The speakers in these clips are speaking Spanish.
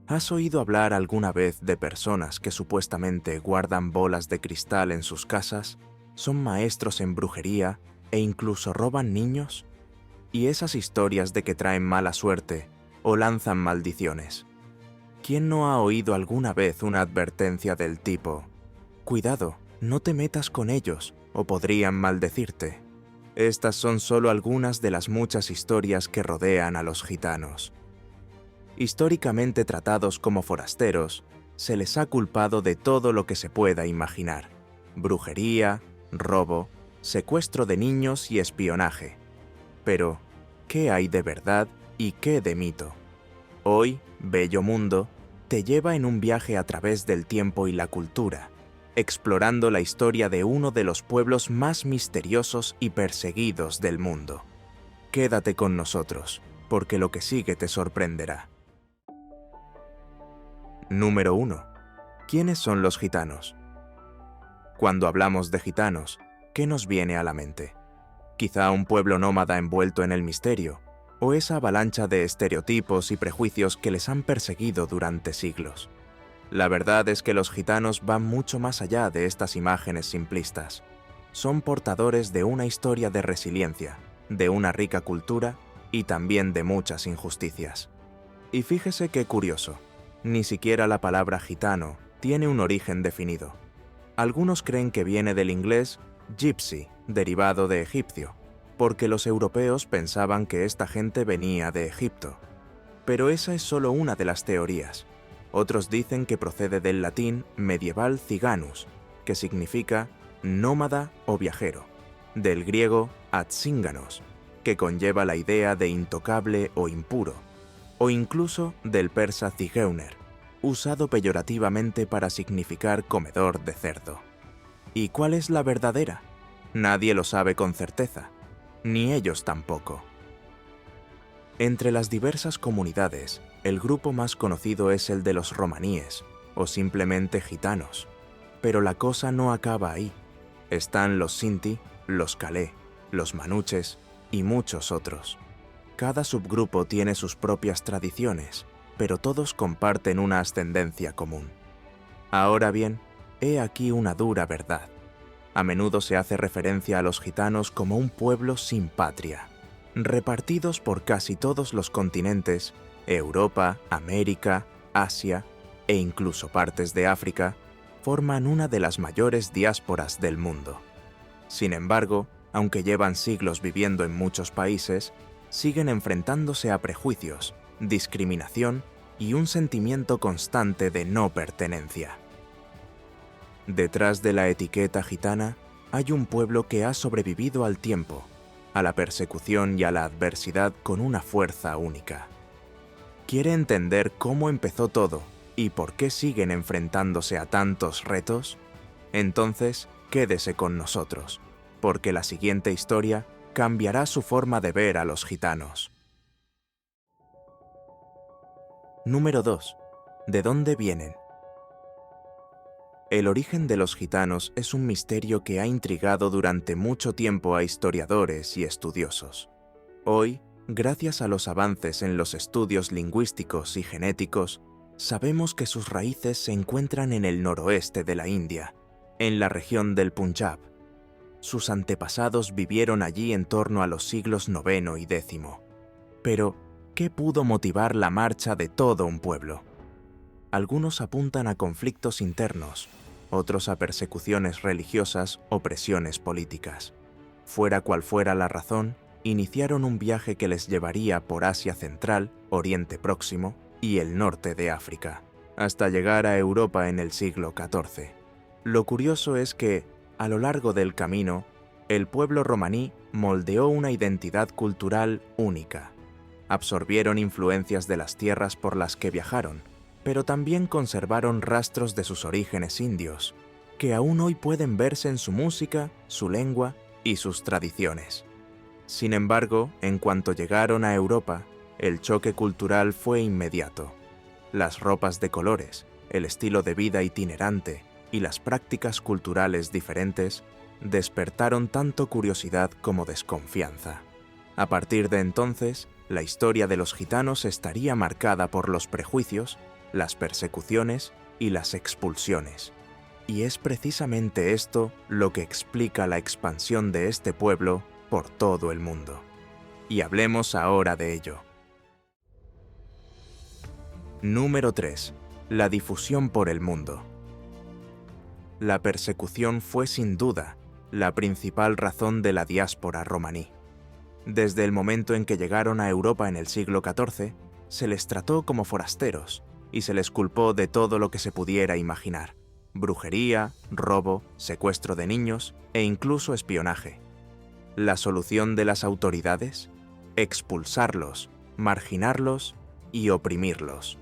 ¿Has oído hablar alguna vez de personas que supuestamente guardan bolas de cristal en sus casas, son maestros en brujería e incluso roban niños? ¿Y esas historias de que traen mala suerte o lanzan maldiciones? ¿Quién no ha oído alguna vez una advertencia del tipo: cuidado, no te metas con ellos o podrían maldecirte? Estas son solo algunas de las muchas historias que rodean a los gitanos. Históricamente tratados como forasteros, se les ha culpado de todo lo que se pueda imaginar: brujería, robo, secuestro de niños y espionaje. Pero, ¿qué hay de verdad y qué de mito? Hoy, Bello Mundo te lleva en un viaje a través del tiempo y la cultura, explorando la historia de uno de los pueblos más misteriosos y perseguidos del mundo. Quédate con nosotros, porque lo que sigue te sorprenderá. Número 1. ¿Quiénes son los gitanos? Cuando hablamos de gitanos, ¿qué nos viene a la mente? Quizá un pueblo nómada envuelto en el misterio, o esa avalancha de estereotipos y prejuicios que les han perseguido durante siglos. La verdad es que los gitanos van mucho más allá de estas imágenes simplistas. Son portadores de una historia de resiliencia, de una rica cultura y también de muchas injusticias. Y fíjese qué curioso, ni siquiera la palabra gitano tiene un origen definido. Algunos creen que viene del inglés gypsy, derivado de egipcio, porque los europeos pensaban que esta gente venía de Egipto. Pero esa es solo una de las teorías. Otros dicen que procede del latín medieval ciganus, que significa nómada o viajero, del griego atzínganos, que conlleva la idea de intocable o impuro, o incluso del persa zigeuner, usado peyorativamente para significar comedor de cerdo. ¿Y cuál es la verdadera? Nadie lo sabe con certeza, ni ellos tampoco. Entre las diversas comunidades, el grupo más conocido es el de los romaníes, o simplemente gitanos. Pero la cosa no acaba ahí. Están los sinti, los calé, los manuches y muchos otros. Cada subgrupo tiene sus propias tradiciones, pero todos comparten una ascendencia común. Ahora bien, he aquí una dura verdad. A menudo se hace referencia a los gitanos como un pueblo sin patria, repartidos por casi todos los continentes, Europa, América, Asia e incluso partes de África, forman una de las mayores diásporas del mundo. Sin embargo, aunque llevan siglos viviendo en muchos países, siguen enfrentándose a prejuicios, discriminación y un sentimiento constante de no pertenencia. Detrás de la etiqueta gitana hay un pueblo que ha sobrevivido al tiempo, a la persecución y a la adversidad con una fuerza única. ¿Quiere entender cómo empezó todo y por qué siguen enfrentándose a tantos retos? Entonces, quédese con nosotros, porque la siguiente historia cambiará su forma de ver a los gitanos. Número 2. ¿De dónde vienen? El origen de los gitanos es un misterio que ha intrigado durante mucho tiempo a historiadores y estudiosos. Hoy, gracias a los avances en los estudios lingüísticos y genéticos, sabemos que sus raíces se encuentran en el noroeste de la India, en la región del Punjab. Sus antepasados vivieron allí en torno a los siglos IX y X. Pero, ¿qué pudo motivar la marcha de todo un pueblo? Algunos apuntan a conflictos internos, otros a persecuciones religiosas o presiones políticas. Fuera cual fuera la razón, iniciaron un viaje que les llevaría por Asia Central, Oriente Próximo y el norte de África, hasta llegar a Europa en el siglo XIV. Lo curioso es que, a lo largo del camino, el pueblo romaní moldeó una identidad cultural única. Absorbieron influencias de las tierras por las que viajaron, pero también conservaron rastros de sus orígenes indios, que aún hoy pueden verse en su música, su lengua y sus tradiciones. Sin embargo, en cuanto llegaron a Europa, el choque cultural fue inmediato. Las ropas de colores, el estilo de vida itinerante y las prácticas culturales diferentes despertaron tanto curiosidad como desconfianza. A partir de entonces, la historia de los gitanos estaría marcada por los prejuicios las persecuciones y las expulsiones. Y es precisamente esto lo que explica la expansión de este pueblo por todo el mundo. Y hablemos ahora de ello. Número 3. La difusión por el mundo. La persecución fue sin duda la principal razón de la diáspora romaní. Desde el momento en que llegaron a Europa en el siglo XIV, se les trató como forasteros y se les culpó de todo lo que se pudiera imaginar: brujería, robo, secuestro de niños e incluso espionaje. ¿La solución de las autoridades? Expulsarlos, marginarlos y oprimirlos.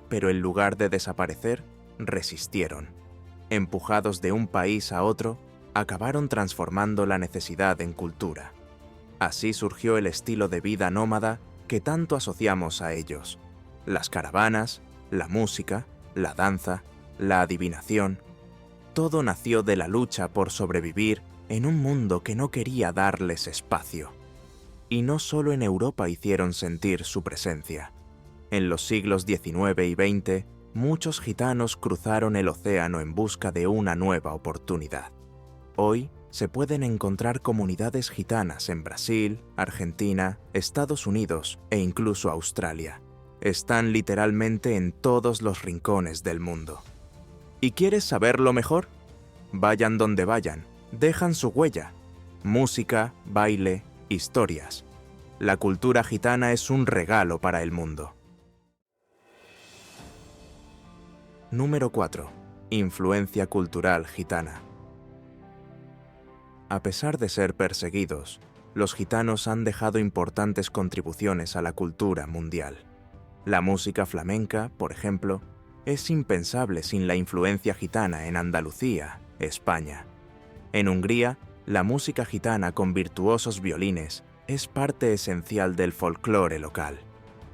Pero en lugar de desaparecer, resistieron. Empujados de un país a otro, acabaron transformando la necesidad en cultura. Así surgió el estilo de vida nómada que tanto asociamos a ellos: las caravanas, la música, la danza, la adivinación. Todo nació de la lucha por sobrevivir en un mundo que no quería darles espacio. Y no solo en Europa hicieron sentir su presencia. En los siglos XIX y XX, muchos gitanos cruzaron el océano en busca de una nueva oportunidad. Hoy se pueden encontrar comunidades gitanas en Brasil, Argentina, Estados Unidos e incluso Australia. Están literalmente en todos los rincones del mundo. ¿Y quieres saberlo mejor? Vayan donde vayan, dejan su huella. Música, baile, historias. La cultura gitana es un regalo para el mundo. Número 4. Influencia cultural gitana. A pesar de ser perseguidos, los gitanos han dejado importantes contribuciones a la cultura mundial. La música flamenca, por ejemplo, es impensable sin la influencia gitana en Andalucía, España. En Hungría, la música gitana con virtuosos violines es parte esencial del folclore local.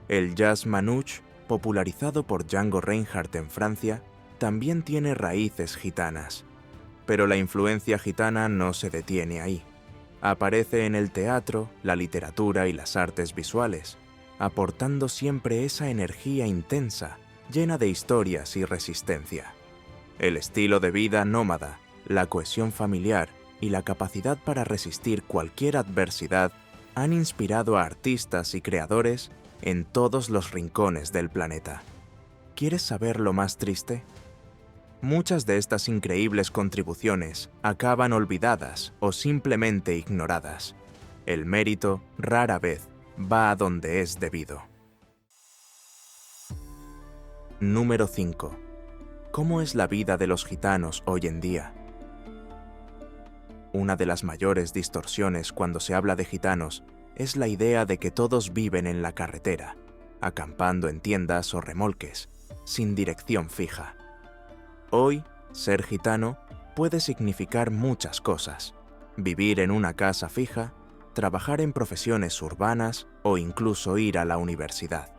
El jazz manouche, popularizado por Django Reinhardt en Francia, también tiene raíces gitanas. Pero la influencia gitana no se detiene ahí. Aparece en el teatro, la literatura y las artes visuales, aportando siempre esa energía intensa, llena de historias y resistencia. El estilo de vida nómada, la cohesión familiar y la capacidad para resistir cualquier adversidad han inspirado a artistas y creadores en todos los rincones del planeta. ¿Quieres saber lo más triste? Muchas de estas increíbles contribuciones acaban olvidadas o simplemente ignoradas. El mérito rara vez va a donde es debido. Número 5. ¿Cómo es la vida de los gitanos hoy en día? Una de las mayores distorsiones cuando se habla de gitanos es la idea de que todos viven en la carretera, acampando en tiendas o remolques, sin dirección fija. Hoy, ser gitano puede significar muchas cosas: vivir en una casa fija, trabajar en profesiones urbanas o incluso ir a la universidad.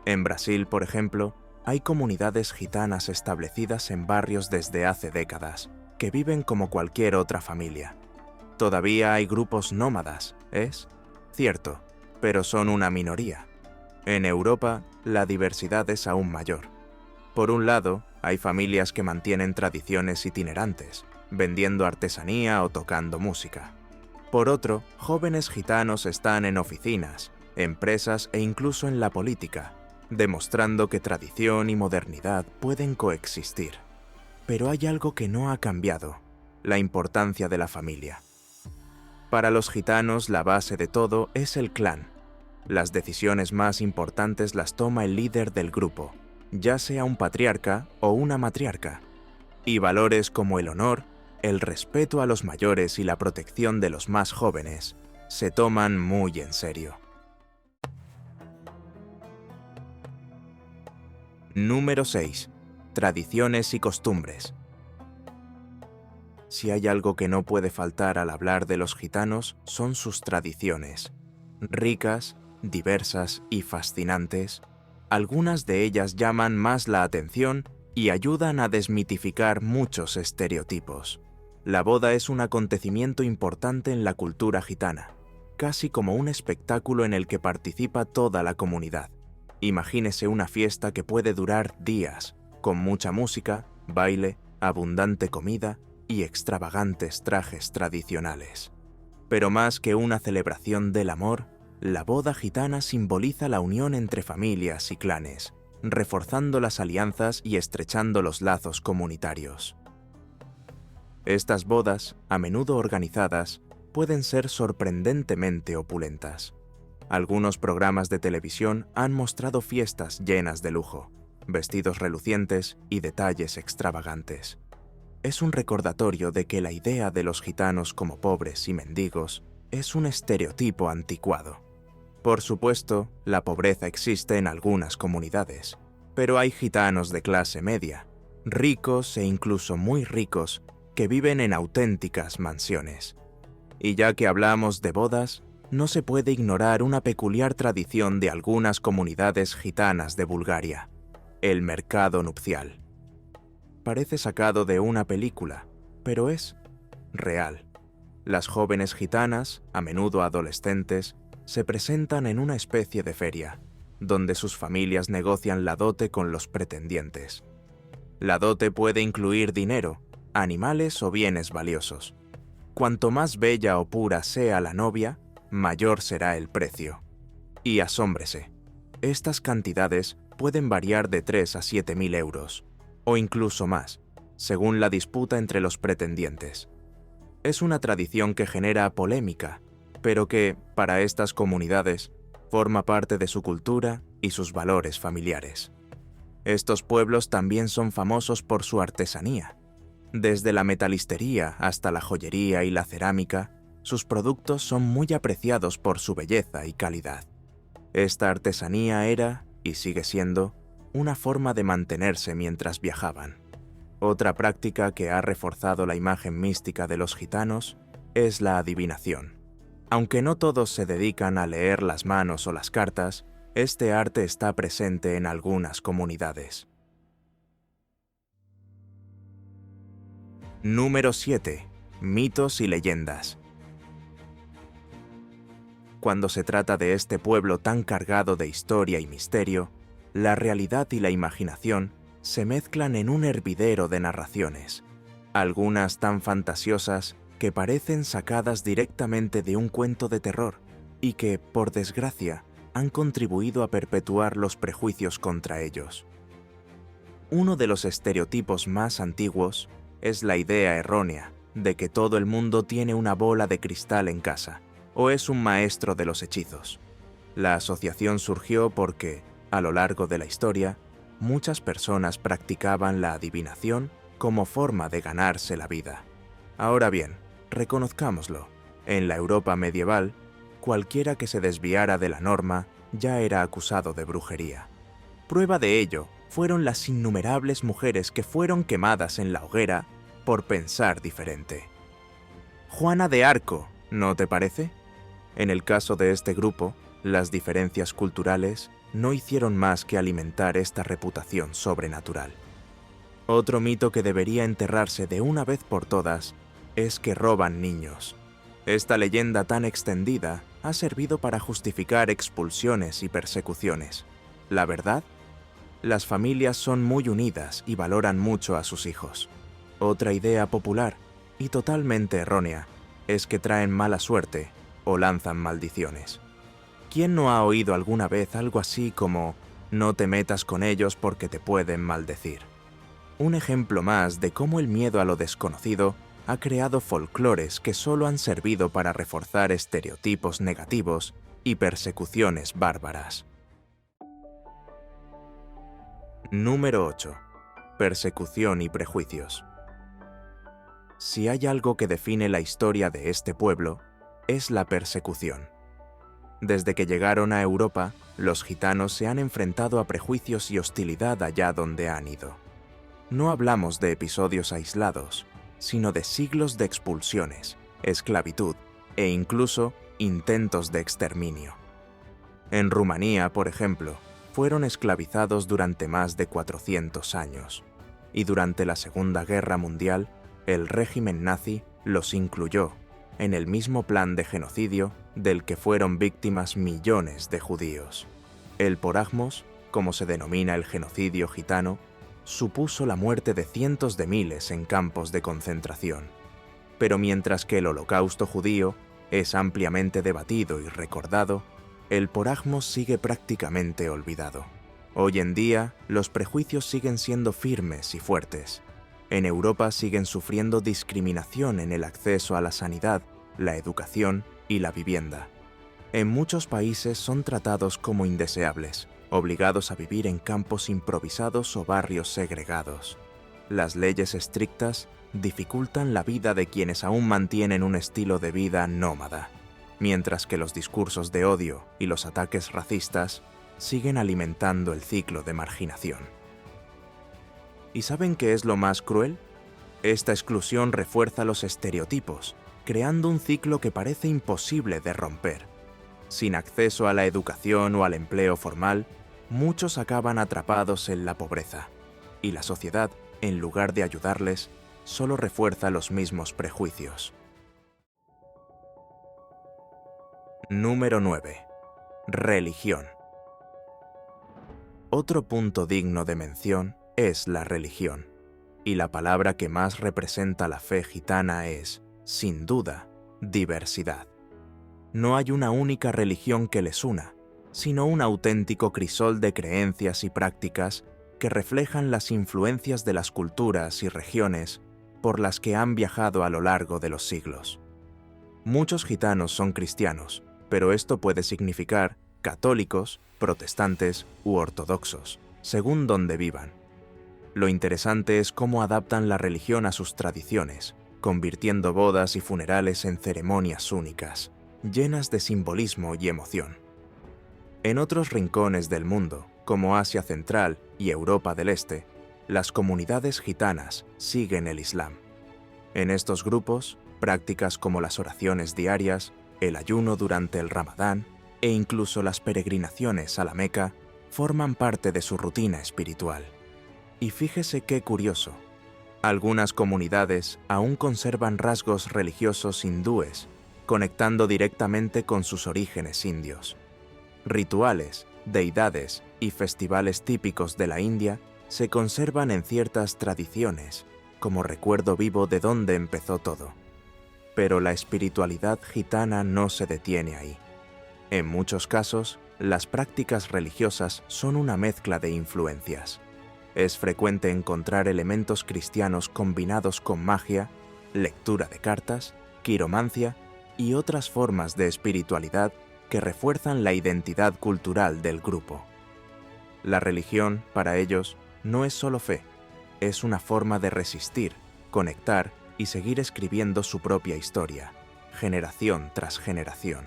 En Brasil, por ejemplo, hay comunidades gitanas establecidas en barrios desde hace décadas, que viven como cualquier otra familia. Todavía hay grupos nómadas, ¿es? Cierto, pero son una minoría. En Europa, la diversidad es aún mayor. Por un lado, hay familias que mantienen tradiciones itinerantes, vendiendo artesanía o tocando música. Por otro, jóvenes gitanos están en oficinas, empresas e incluso en la política, demostrando que tradición y modernidad pueden coexistir. Pero hay algo que no ha cambiado: la importancia de la familia. Para los gitanos, la base de todo es el clan. Las decisiones más importantes las toma el líder del grupo, ya sea un patriarca o una matriarca. Y valores como el honor, el respeto a los mayores y la protección de los más jóvenes se toman muy en serio. Número 6. Tradiciones y costumbres. Si hay algo que no puede faltar al hablar de los gitanos, son sus tradiciones. Ricas, diversas y fascinantes, algunas de ellas llaman más la atención y ayudan a desmitificar muchos estereotipos. La boda es un acontecimiento importante en la cultura gitana, casi como un espectáculo en el que participa toda la comunidad. Imagínese una fiesta que puede durar días, con mucha música, baile, abundante comida y extravagantes trajes tradicionales. Pero más que una celebración del amor, la boda gitana simboliza la unión entre familias y clanes, reforzando las alianzas y estrechando los lazos comunitarios. Estas bodas, a menudo organizadas, pueden ser sorprendentemente opulentas. Algunos programas de televisión han mostrado fiestas llenas de lujo, vestidos relucientes y detalles extravagantes. Es un recordatorio de que la idea de los gitanos como pobres y mendigos es un estereotipo anticuado. Por supuesto, la pobreza existe en algunas comunidades, pero hay gitanos de clase media, ricos e incluso muy ricos, que viven en auténticas mansiones. Y ya que hablamos de bodas, no se puede ignorar una peculiar tradición de algunas comunidades gitanas de Bulgaria: el mercado nupcial. Parece sacado de una película, pero es real. Las jóvenes gitanas, a menudo adolescentes, se presentan en una especie de feria, donde sus familias negocian la dote con los pretendientes. La dote puede incluir dinero, animales o bienes valiosos. Cuanto más bella o pura sea la novia, mayor será el precio. Y asómbrese, estas cantidades pueden variar de 3 a 7.000 euros, o incluso más, según la disputa entre los pretendientes. Es una tradición que genera polémica, pero que, para estas comunidades, forma parte de su cultura y sus valores familiares. Estos pueblos también son famosos por su artesanía. Desde la metalistería hasta la joyería y la cerámica, sus productos son muy apreciados por su belleza y calidad. Esta artesanía era, y sigue siendo, una forma de mantenerse mientras viajaban. Otra práctica que ha reforzado la imagen mística de los gitanos es la adivinación. Aunque no todos se dedican a leer las manos o las cartas, este arte está presente en algunas comunidades. Número 7. Mitos y leyendas. Cuando se trata de este pueblo tan cargado de historia y misterio, la realidad y la imaginación se mezclan en un hervidero de narraciones, algunas tan fantasiosas que parecen sacadas directamente de un cuento de terror y que, por desgracia, han contribuido a perpetuar los prejuicios contra ellos. Uno de los estereotipos más antiguos es la idea errónea de que todo el mundo tiene una bola de cristal en casa o es un maestro de los hechizos. La asociación surgió porque, a lo largo de la historia, muchas personas practicaban la adivinación como forma de ganarse la vida. Ahora bien, reconozcámoslo, en la Europa medieval, cualquiera que se desviara de la norma ya era acusado de brujería. Prueba de ello fueron las innumerables mujeres que fueron quemadas en la hoguera por pensar diferente. Juana de Arco, ¿no te parece? En el caso de este grupo, las diferencias culturales no hicieron más que alimentar esta reputación sobrenatural. Otro mito que debería enterrarse de una vez por todas es que roban niños. Esta leyenda tan extendida ha servido para justificar expulsiones y persecuciones. ¿La verdad? Las familias son muy unidas y valoran mucho a sus hijos. Otra idea popular, y totalmente errónea, es que traen mala suerte o lanzan maldiciones. ¿Quién no ha oído alguna vez algo así como «no te metas con ellos porque te pueden maldecir»? Un ejemplo más de cómo el miedo a lo desconocido ha creado folclores que solo han servido para reforzar estereotipos negativos y persecuciones bárbaras. Número 8. Persecución y prejuicios. Si hay algo que define la historia de este pueblo, es la persecución. Desde que llegaron a Europa, los gitanos se han enfrentado a prejuicios y hostilidad allá donde han ido. No hablamos de episodios aislados, sino de siglos de expulsiones, esclavitud e incluso intentos de exterminio. En Rumanía, por ejemplo, fueron esclavizados durante más de 400 años, y durante la Segunda Guerra Mundial, el régimen nazi los incluyó en el mismo plan de genocidio del que fueron víctimas millones de judíos. El porajmos como se denomina el genocidio gitano, supuso la muerte de cientos de miles en campos de concentración. Pero mientras que el Holocausto judío es ampliamente debatido y recordado, el porajmos sigue prácticamente olvidado. Hoy en día, los prejuicios siguen siendo firmes y fuertes. En Europa siguen sufriendo discriminación en el acceso a la sanidad, la educación y la vivienda. En muchos países son tratados como indeseables, obligados a vivir en campos improvisados o barrios segregados. Las leyes estrictas dificultan la vida de quienes aún mantienen un estilo de vida nómada, mientras que los discursos de odio y los ataques racistas siguen alimentando el ciclo de marginación. ¿Y saben qué es lo más cruel? Esta exclusión refuerza los estereotipos, creando un ciclo que parece imposible de romper. Sin acceso a la educación o al empleo formal, muchos acaban atrapados en la pobreza, y la sociedad, en lugar de ayudarles, solo refuerza los mismos prejuicios. Número 9. Religión. Otro punto digno de mención es la religión, y la palabra que más representa la fe gitana es, sin duda, diversidad. No hay una única religión que les una, sino un auténtico crisol de creencias y prácticas que reflejan las influencias de las culturas y regiones por las que han viajado a lo largo de los siglos. Muchos gitanos son cristianos, pero esto puede significar católicos, protestantes u ortodoxos, según donde vivan. Lo interesante es cómo adaptan la religión a sus tradiciones, convirtiendo bodas y funerales en ceremonias únicas, llenas de simbolismo y emoción. En otros rincones del mundo, como Asia Central y Europa del Este, las comunidades gitanas siguen el Islam. En estos grupos, prácticas como las oraciones diarias, el ayuno durante el Ramadán e incluso las peregrinaciones a la Meca forman parte de su rutina espiritual. Y fíjese qué curioso, algunas comunidades aún conservan rasgos religiosos hindúes, conectando directamente con sus orígenes indios. Rituales, deidades y festivales típicos de la India se conservan en ciertas tradiciones, como recuerdo vivo de dónde empezó todo. Pero la espiritualidad gitana no se detiene ahí. En muchos casos, las prácticas religiosas son una mezcla de influencias. Es frecuente encontrar elementos cristianos combinados con magia, lectura de cartas, quiromancia y otras formas de espiritualidad que refuerzan la identidad cultural del grupo. La religión, para ellos, no es solo fe, es una forma de resistir, conectar y seguir escribiendo su propia historia, generación tras generación.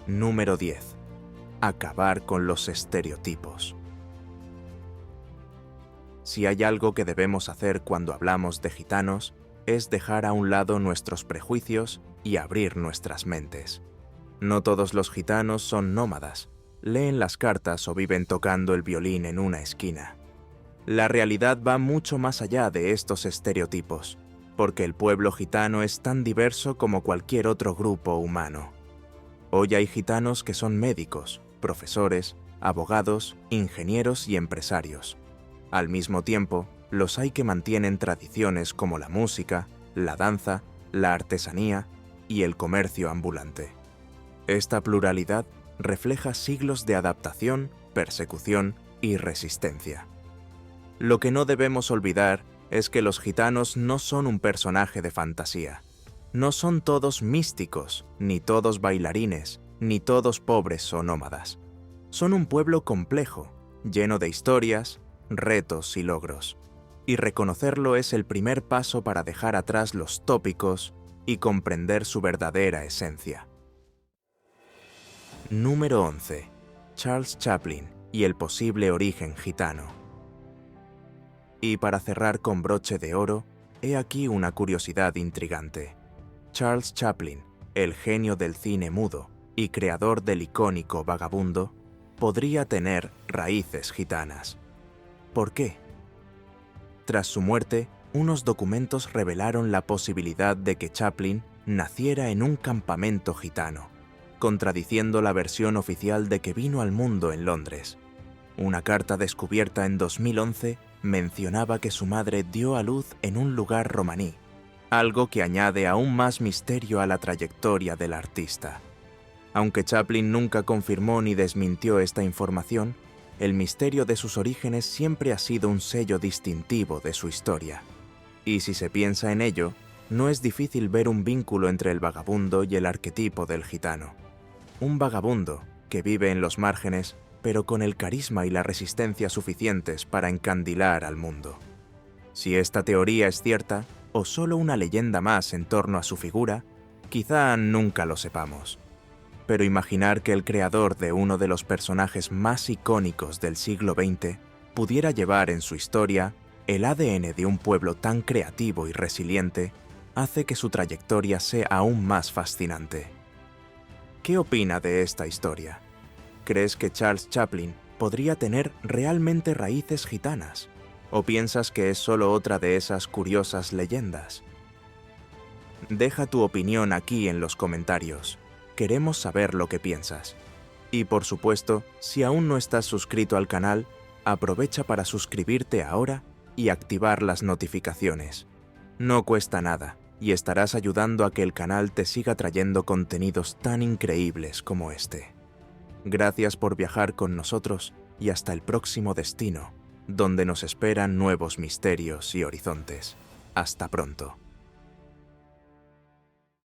Número 10. Acabar con los estereotipos. Si hay algo que debemos hacer cuando hablamos de gitanos, es dejar a un lado nuestros prejuicios y abrir nuestras mentes. No todos los gitanos son nómadas, leen las cartas o viven tocando el violín en una esquina. La realidad va mucho más allá de estos estereotipos, porque el pueblo gitano es tan diverso como cualquier otro grupo humano. Hoy hay gitanos que son médicos, profesores, abogados, ingenieros y empresarios. Al mismo tiempo, los hay que mantienen tradiciones como la música, la danza, la artesanía y el comercio ambulante. Esta pluralidad refleja siglos de adaptación, persecución y resistencia. Lo que no debemos olvidar es que los gitanos no son un personaje de fantasía. No son todos místicos, ni todos bailarines, ni todos pobres o nómadas. Son un pueblo complejo, lleno de historias, retos y logros. Y reconocerlo es el primer paso para dejar atrás los tópicos y comprender su verdadera esencia. Número 11. Charles Chaplin y el posible origen gitano. Y para cerrar con broche de oro, he aquí una curiosidad intrigante. Charles Chaplin, el genio del cine mudo y creador del icónico Vagabundo, podría tener raíces gitanas. ¿Por qué? Tras su muerte, unos documentos revelaron la posibilidad de que Chaplin naciera en un campamento gitano, contradiciendo la versión oficial de que vino al mundo en Londres. Una carta descubierta en 2011 mencionaba que su madre dio a luz en un lugar romaní, algo que añade aún más misterio a la trayectoria del artista. Aunque Chaplin nunca confirmó ni desmintió esta información, el misterio de sus orígenes siempre ha sido un sello distintivo de su historia. Y si se piensa en ello, no es difícil ver un vínculo entre el vagabundo y el arquetipo del gitano. Un vagabundo que vive en los márgenes, pero con el carisma y la resistencia suficientes para encandilar al mundo. Si esta teoría es cierta, o solo una leyenda más en torno a su figura, quizá nunca lo sepamos. Pero imaginar que el creador de uno de los personajes más icónicos del siglo XX pudiera llevar en su historia el ADN de un pueblo tan creativo y resiliente hace que su trayectoria sea aún más fascinante. ¿Qué opina de esta historia? ¿Crees que Charles Chaplin podría tener realmente raíces gitanas? ¿O piensas que es solo otra de esas curiosas leyendas? Deja tu opinión aquí en los comentarios. Queremos saber lo que piensas. Y por supuesto, si aún no estás suscrito al canal, aprovecha para suscribirte ahora y activar las notificaciones. No cuesta nada y estarás ayudando a que el canal te siga trayendo contenidos tan increíbles como este. Gracias por viajar con nosotros y hasta el próximo destino, donde nos esperan nuevos misterios y horizontes. Hasta pronto.